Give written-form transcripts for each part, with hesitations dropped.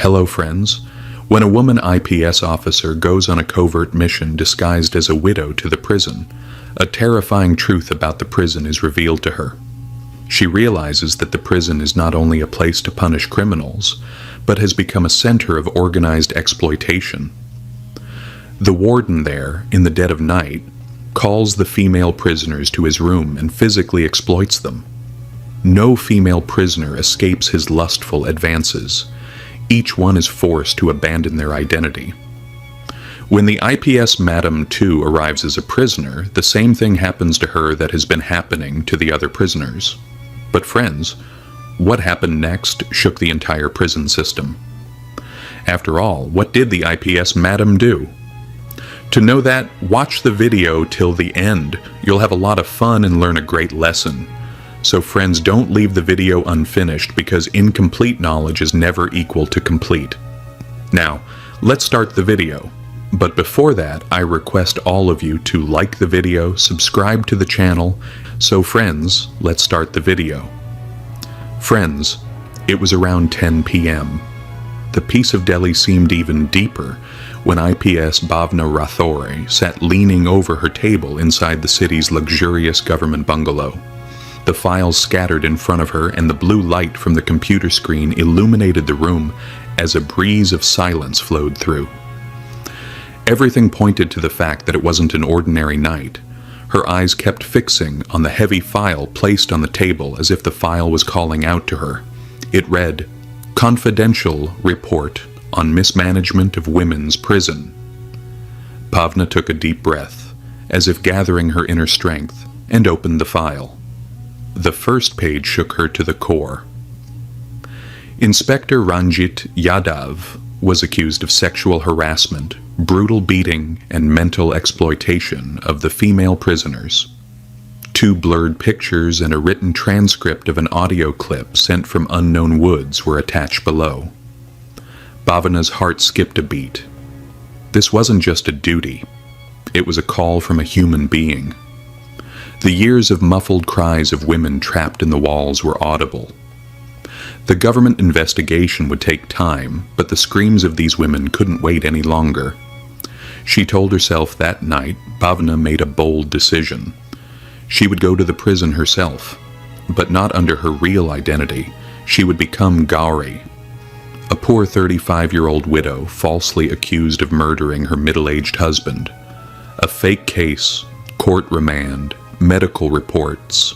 Hello, friends. When a woman IPS officer goes on a covert mission disguised as a widow to the prison, a terrifying truth about the prison is revealed to her. She realizes that the prison is not only a place to punish criminals, but has become a center of organized exploitation. The warden there, in the dead of night, calls the female prisoners to his room and physically exploits them. No female prisoner escapes his lustful advances. Each one is forced to abandon their identity. When the IPS Madam 2 arrives as a prisoner, the same thing happens to her that has been happening to the other prisoners. But friends, what happened next shook the entire prison system. After all, what did the IPS Madam do? To know that, watch the video till the end. You'll have a lot of fun and learn a great lesson. So friends, don't leave the video unfinished because incomplete knowledge is never equal to complete. Now, let's start the video. But before that, I request all of you to like the video, subscribe to the channel. So friends, let's start the video. Friends, it was around 10 p.m. The peace of Delhi seemed even deeper when IPS Bhavna Rathore sat leaning over her table inside the city's luxurious government bungalow. The files scattered in front of her and the blue light from the computer screen illuminated the room as a breeze of silence flowed through. Everything pointed to the fact that it wasn't an ordinary night. Her eyes kept fixing on the heavy file placed on the table as if the file was calling out to her. It read, "Confidential report on mismanagement of women's prison." Bhavna took a deep breath, as if gathering her inner strength, and opened the file. The first page shook her to the core. Inspector Ranjit Yadav was accused of sexual harassment, brutal beating, and mental exploitation of the female prisoners. 2 blurred pictures and a written transcript of an audio clip sent from unknown woods were attached below. Bhavana's heart skipped a beat. This wasn't just a duty. It was a call from a human being. The years of muffled cries of women trapped in the walls were audible. The government investigation would take time, but the screams of these women couldn't wait any longer. She told herself that night Bhavna made a bold decision. She would go to the prison herself, but not under her real identity. She would become Gauri, a poor 35-year-old widow falsely accused of murdering her middle-aged husband. A fake case, court remand, medical reports.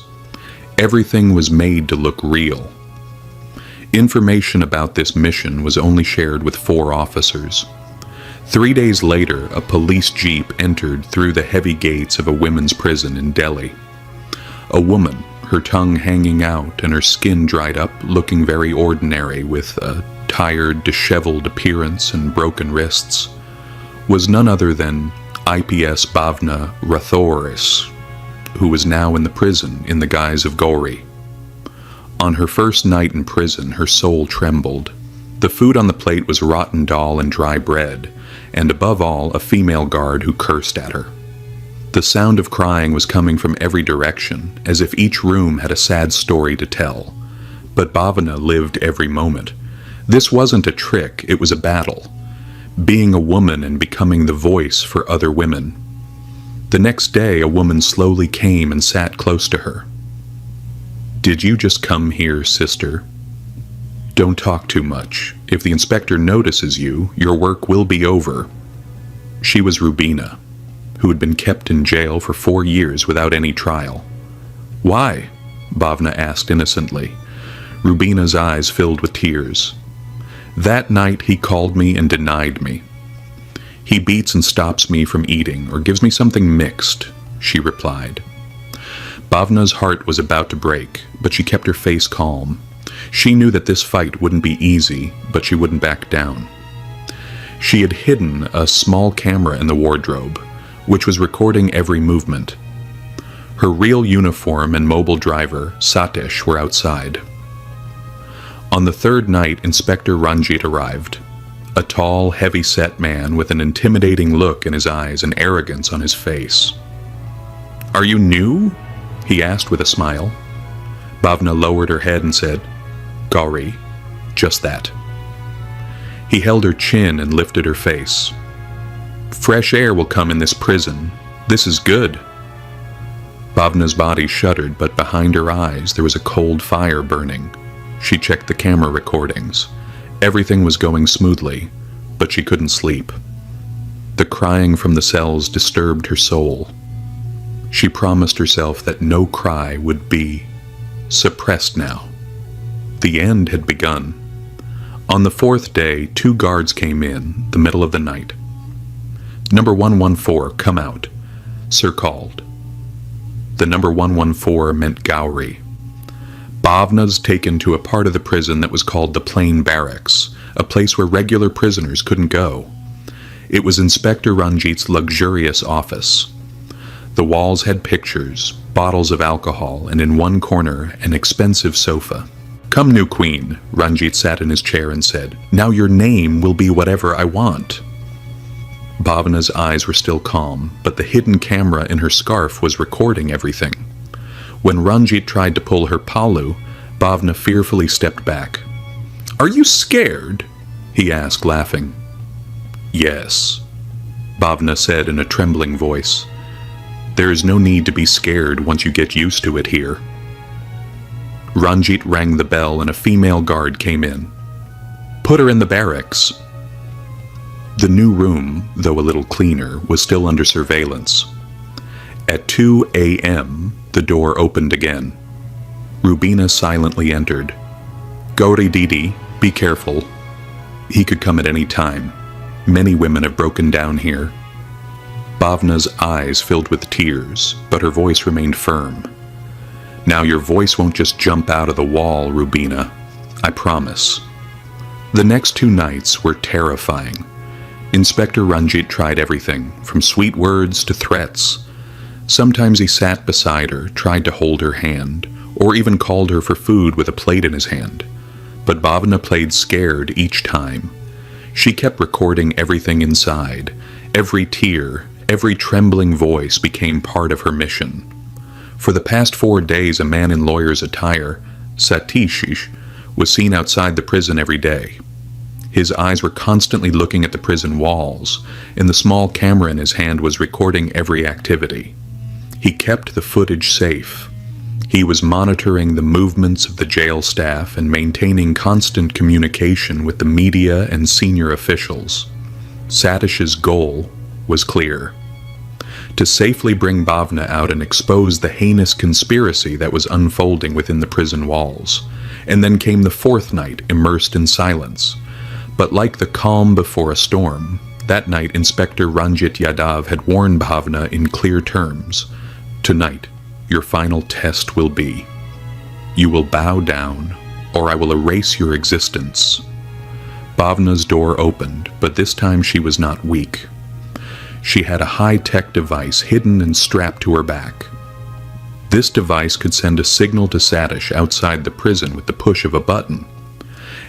Everything was made to look real. Information about this mission was only shared with 4 officers. 3 days later, a police jeep entered through the heavy gates of a women's prison in Delhi. A woman, her tongue hanging out and her skin dried up, looking very ordinary with a tired, disheveled appearance and broken wrists, was none other than IPS Bhavna Rathore, who was now in the prison in the guise of Gauri. On her first night in prison, her soul trembled. The food on the plate was rotten dal and dry bread, and above all, a female guard who cursed at her. The sound of crying was coming from every direction, as if each room had a sad story to tell. But Bhavana lived every moment. This wasn't a trick, it was a battle. Being a woman and becoming the voice for other women. The next day, a woman slowly came and sat close to her. "Did you just come here, sister? Don't talk too much. If the inspector notices you, your work will be over." She was Rubina, who had been kept in jail for 4 years without any trial. "Why?" Bhavna asked innocently. Rubina's eyes filled with tears. "That night he called me and denied me. He beats and stops me from eating or gives me something mixed," she replied. Bhavna's heart was about to break, but she kept her face calm. She knew that this fight wouldn't be easy, but she wouldn't back down. She had hidden a small camera in the wardrobe, which was recording every movement. Her real uniform and mobile driver, Satish, were outside. On the 3rd night, Inspector Ranjit arrived. A tall, heavy-set man with an intimidating look in his eyes and arrogance on his face. "Are you new?" he asked with a smile. Bhavna lowered her head and said, "Gauri, just that." He held her chin and lifted her face. "Fresh air will come in this prison. This is good." Bhavna's body shuddered, but behind her eyes there was a cold fire burning. She checked the camera recordings. Everything was going smoothly, but she couldn't sleep. The crying from the cells disturbed her soul. She promised herself that no cry would be suppressed now. The end had begun. On the fourth day, 2 guards came in, the middle of the night. "Number 114, come out," Sir called. The number 114 meant Gowrie. Bhavna's taken to a part of the prison that was called the Plain Barracks, a place where regular prisoners couldn't go. It was Inspector Ranjit's luxurious office. The walls had pictures, bottles of alcohol, and in one corner, an expensive sofa. "Come, new queen," Ranjit sat in his chair and said. "Now your name will be whatever I want." Bhavna's eyes were still calm, but the hidden camera in her scarf was recording everything. When Ranjit tried to pull her palu, Bhavna fearfully stepped back. "Are you scared?" he asked, laughing. "Yes," Bhavna said in a trembling voice. "There is no need to be scared once you get used to it here." Ranjit rang the bell and a female guard came in. "Put her in the barracks." The new room, though a little cleaner, was still under surveillance. At 2 a.m., the door opened again. Rubina silently entered. "Gauri Didi, be careful. He could come at any time. Many women have broken down here." Bhavna's eyes filled with tears, but her voice remained firm. "Now your voice won't just jump out of the wall, Rubina. I promise." The next 2 nights were terrifying. Inspector Ranjit tried everything, from sweet words to threats. Sometimes he sat beside her, tried to hold her hand, or even called her for food with a plate in his hand. But Bhavna played scared each time. She kept recording everything inside. Every tear, every trembling voice became part of her mission. For the past 4 days, a man in lawyer's attire, Satishish, was seen outside the prison every day. His eyes were constantly looking at the prison walls, and the small camera in his hand was recording every activity. He kept the footage safe. He was monitoring the movements of the jail staff and maintaining constant communication with the media and senior officials. Satish's goal was clear: to safely bring Bhavna out and expose the heinous conspiracy that was unfolding within the prison walls. And then came the 4th night, immersed in silence. But like the calm before a storm, that night Inspector Ranjit Yadav had warned Bhavna in clear terms. "Tonight, your final test will be. You will bow down, or I will erase your existence." Bhavna's door opened, but this time she was not weak. She had a high-tech device hidden and strapped to her back. This device could send a signal to Satish outside the prison with the push of a button.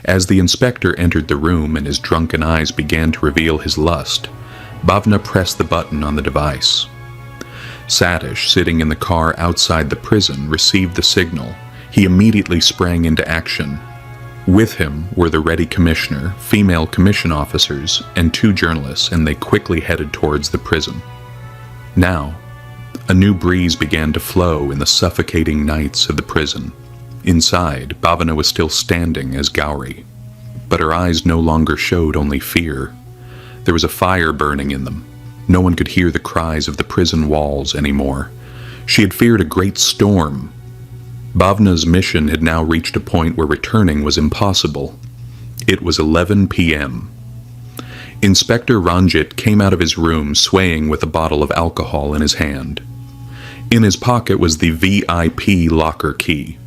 As the inspector entered the room and his drunken eyes began to reveal his lust, Bhavna pressed the button on the device. Satish, sitting in the car outside the prison, received the signal. He immediately sprang into action. With him were the ready commissioner, female commission officers, and 2 journalists, and they quickly headed towards the prison. Now, a new breeze began to flow in the suffocating nights of the prison. Inside, Bhavna was still standing as Gowrie, but her eyes no longer showed only fear. There was a fire burning in them. No one could hear the cries of the prison walls anymore. She had feared a great storm. Bhavna's mission had now reached a point where returning was impossible. It was 11 p.m. Inspector Ranjit came out of his room swaying with a bottle of alcohol in his hand. In his pocket was the VIP locker key.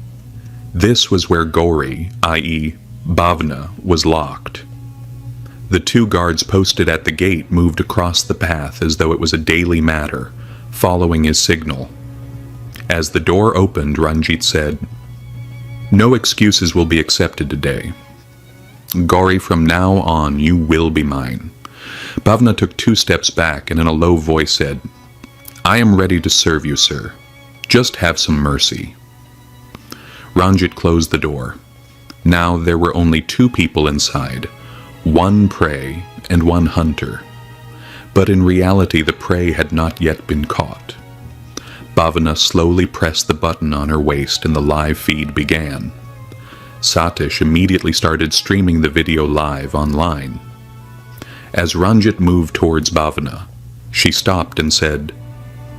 This was where Gauri, i.e. Bhavna, was locked. The 2 guards posted at the gate moved across the path as though it was a daily matter, following his signal. As the door opened, Ranjit said, "No excuses will be accepted today. Gauri, from now on, you will be mine." Bhavna took 2 steps back and in a low voice said, "I am ready to serve you, sir. Just have some mercy." Ranjit closed the door. Now there were only 2 people inside. one prey and one hunter. But in reality, the prey had not yet been caught. Bhavana slowly pressed the button on her waist and the live feed began. Satish immediately started streaming the video live online. As Ranjit moved towards Bhavana, she stopped and said,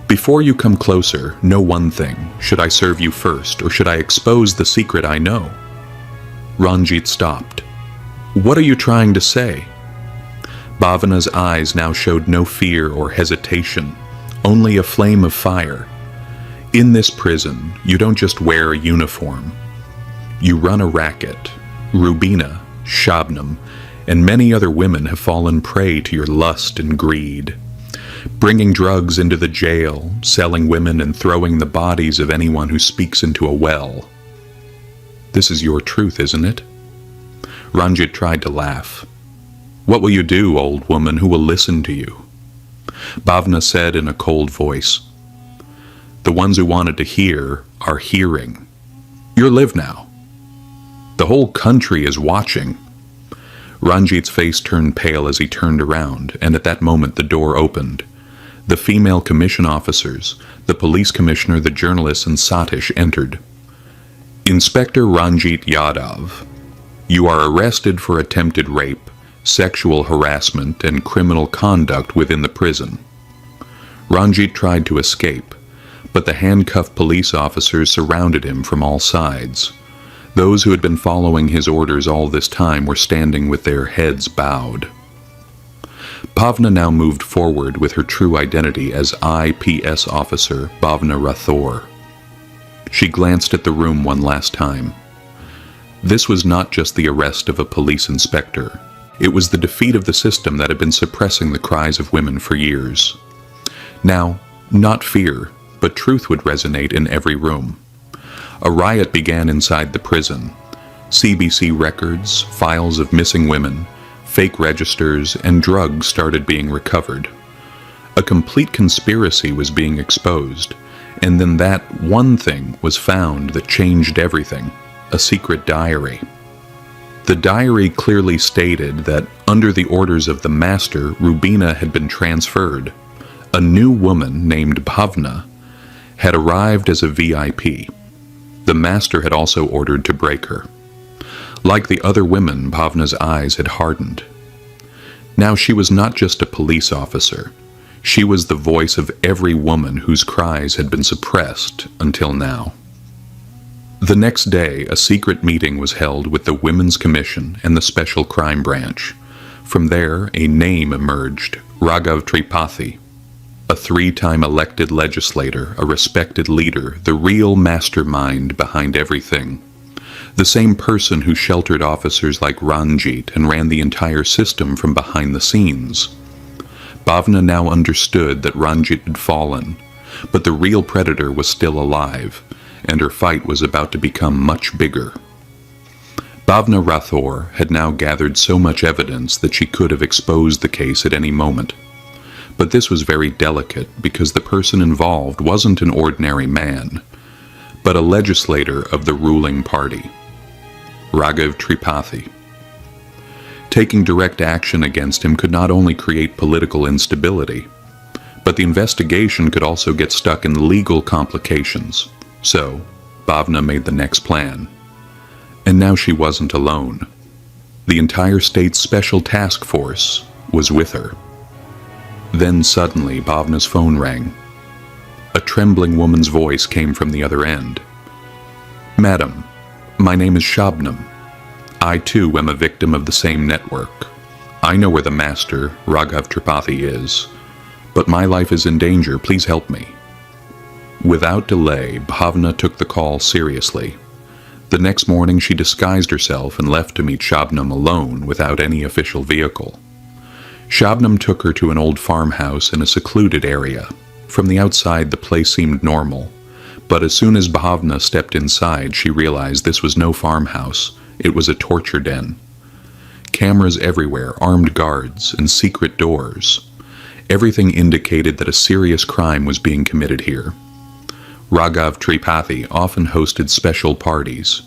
"Before you come closer, know one thing. Should I serve you first, or should I expose the secret I know?" Ranjit stopped. "What are you trying to say?" Bhavana's eyes now showed no fear or hesitation, only a flame of fire. "In this prison, you don't just wear a uniform. You run a racket. Rubina, Shabnam, and many other women have fallen prey to your lust and greed. Bringing drugs into the jail, selling women and throwing the bodies of anyone who speaks into a well. This is your truth, isn't it?" Ranjit tried to laugh. "What will you do, old woman, who will listen to you?" Bhavana said in a cold voice, "The ones who wanted to hear are hearing. You live now. The whole country is watching." Ranjit's face turned pale as he turned around, and at that moment the door opened. The female commission officers, the police commissioner, the journalists, and Satish entered. "Inspector Ranjit Yadav, you are arrested for attempted rape, sexual harassment, and criminal conduct within the prison." Ranjit tried to escape, but the handcuffed police officers surrounded him from all sides. Those who had been following his orders all this time were standing with their heads bowed. Bhavana now moved forward with her true identity as IPS officer Bhavana Rathore. She glanced at the room one last time. This was not just the arrest of a police inspector. It was the defeat of the system that had been suppressing the cries of women for years. Now, not fear, but truth would resonate in every room. A riot began inside the prison. CBC records, files of missing women, fake registers, and drugs started being recovered. A complete conspiracy was being exposed, and then that one thing was found that changed everything: a secret diary. The diary clearly stated that, under the orders of the master, Rubina had been transferred. A new woman named Bhavna had arrived as a VIP. The master had also ordered to break her. Like the other women, Bhavna's eyes had hardened. Now she was not just a police officer. She was the voice of every woman whose cries had been suppressed until now. The next day, a secret meeting was held with the Women's Commission and the Special Crime Branch. From there, a name emerged: Raghav Tripathi. A 3-time elected legislator, a respected leader, the real mastermind behind everything. The same person who sheltered officers like Ranjit and ran the entire system from behind the scenes. Bhavana now understood that Ranjit had fallen, but the real predator was still alive, and her fight was about to become much bigger. Bhavana Rathore had now gathered so much evidence that she could have exposed the case at any moment. But this was very delicate because the person involved wasn't an ordinary man, but a legislator of the ruling party, Raghav Tripathi. Taking direct action against him could not only create political instability, but the investigation could also get stuck in legal complications. So, Bhavana made the next plan. And now she wasn't alone. The entire state's special task force was with her. Then suddenly, Bhavana's phone rang. A trembling woman's voice came from the other end. "Madam, my name is Shabnam. I too am a victim of the same network. I know where the master, Raghav Tripathi, is, but my life is in danger. Please help me." Without delay, Bhavana took the call seriously. The next morning she disguised herself and left to meet Shabnam alone without any official vehicle. Shabnam took her to an old farmhouse in a secluded area. From the outside the place seemed normal, but as soon as Bhavana stepped inside she realized this was no farmhouse, it was a torture den. Cameras everywhere, armed guards, and secret doors. Everything indicated that a serious crime was being committed here. Raghav Tripathi often hosted special parties,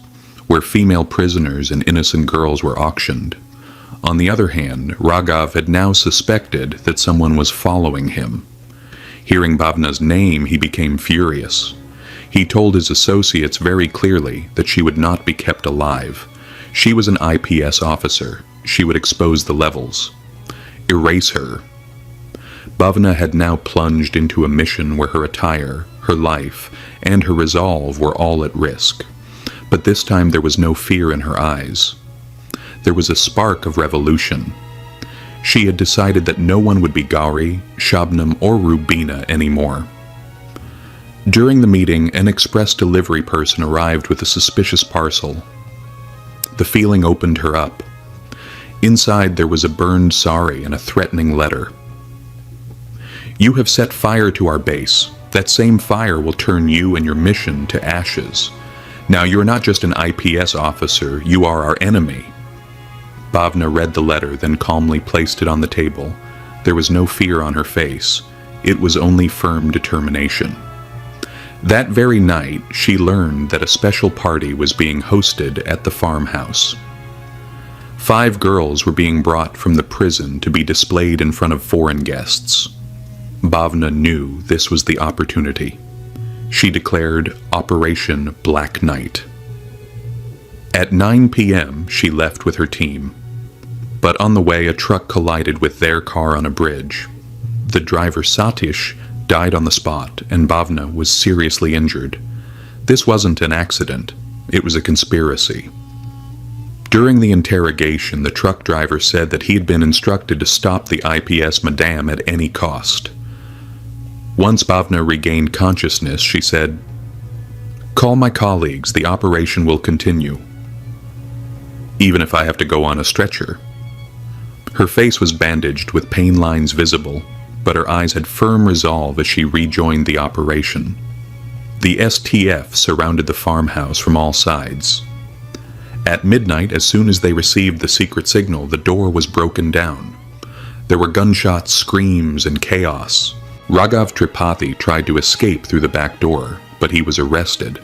where female prisoners and innocent girls were auctioned. On the other hand, Raghav had now suspected that someone was following him. Hearing Bhavna's name, he became furious. He told his associates very clearly that she would not be kept alive. She was an IPS officer. She would expose the levels. Erase her. Bhavna had now plunged into a mission where her attire, her life, and her resolve were all at risk. But this time there was no fear in her eyes. There was a spark of revolution. She had decided that no one would be Gauri, Shabnam, or Rubina anymore. During the meeting, an express delivery person arrived with a suspicious parcel. The feeling opened her up. Inside there was a burned sari and a threatening letter. "You have set fire to our base. That same fire will turn you and your mission to ashes. Now you are not just an IPS officer, you are our enemy." Bhavna read the letter, then calmly placed it on the table. There was no fear on her face. It was only firm determination. That very night, she learned that a special party was being hosted at the farmhouse. 5 girls were being brought from the prison to be displayed in front of foreign guests. Bhavna knew this was the opportunity. She declared Operation Black Night. At 9 p.m., she left with her team. But on the way, a truck collided with their car on a bridge. The driver, Satish, died on the spot, and Bhavna was seriously injured. This wasn't an accident. It was a conspiracy. During the interrogation, the truck driver said that he had been instructed to stop the IPS madam at any cost. Once Bhavna regained consciousness, she said, "Call my colleagues. The operation will continue, even if I have to go on a stretcher." Her face was bandaged with pain lines visible, but her eyes had firm resolve as she rejoined the operation. The STF surrounded the farmhouse from all sides. At midnight, as soon as they received the secret signal, the door was broken down. There were gunshots, screams, and chaos. Raghav Tripathi tried to escape through the back door, but he was arrested.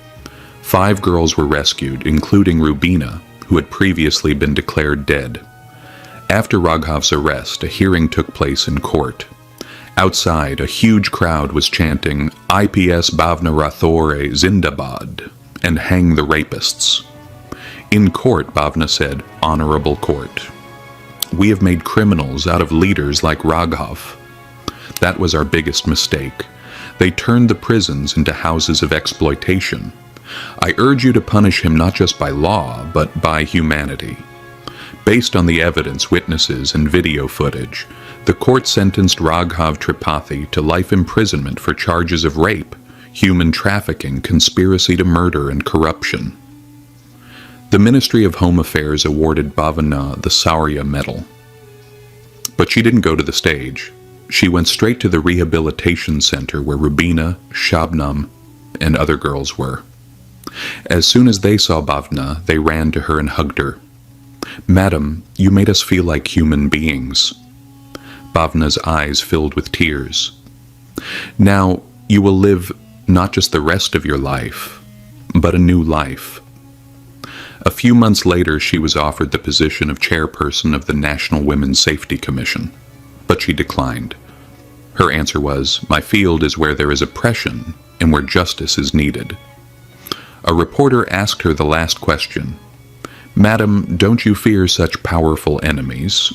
5 girls were rescued, including Rubina, who had previously been declared dead. After Raghav's arrest, a hearing took place in court. Outside, a huge crowd was chanting, "IPS Bhavna Rathore Zindabad," and "Hang the rapists." In court, Bhavna said, "Honorable court. We have made criminals out of leaders like Raghav. That was our biggest mistake. They turned the prisons into houses of exploitation. I urge you to punish him not just by law, but by humanity." Based on the evidence, witnesses, and video footage, the court sentenced Raghav Tripathi to life imprisonment for charges of rape, human trafficking, conspiracy to murder, and corruption. The Ministry of Home Affairs awarded Bhavna the Saurya Medal. But she didn't go to the stage. She went straight to the rehabilitation center where Rubina, Shabnam, and other girls were. As soon as they saw Bhavna, they ran to her and hugged her. "Madam, you made us feel like human beings." Bhavna's eyes filled with tears. "Now you will live not just the rest of your life, but a new life." A few months later, she was offered the position of chairperson of the National Women's Safety Commission, but she declined. Her answer was, "My field is where there is oppression and where justice is needed." A reporter asked her the last question, "Madam, don't you fear such powerful enemies?"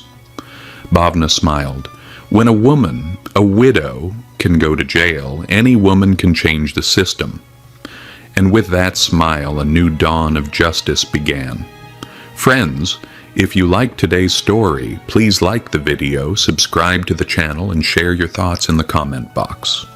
Bhavna smiled. "When a woman, a widow, can go to jail, any woman can change the system." And with that smile, a new dawn of justice began. Friends, if you liked today's story, please like the video, subscribe to the channel, and share your thoughts in the comment box.